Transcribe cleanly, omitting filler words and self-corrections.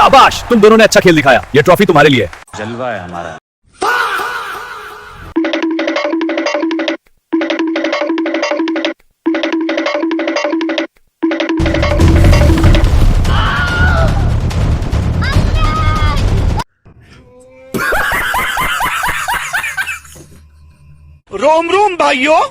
शाबाश, तुम दोनों ने अच्छा खेल दिखाया। ये ट्रॉफी तुम्हारे लिए है। जलवा है हमारा। रोम रोम भाइयों।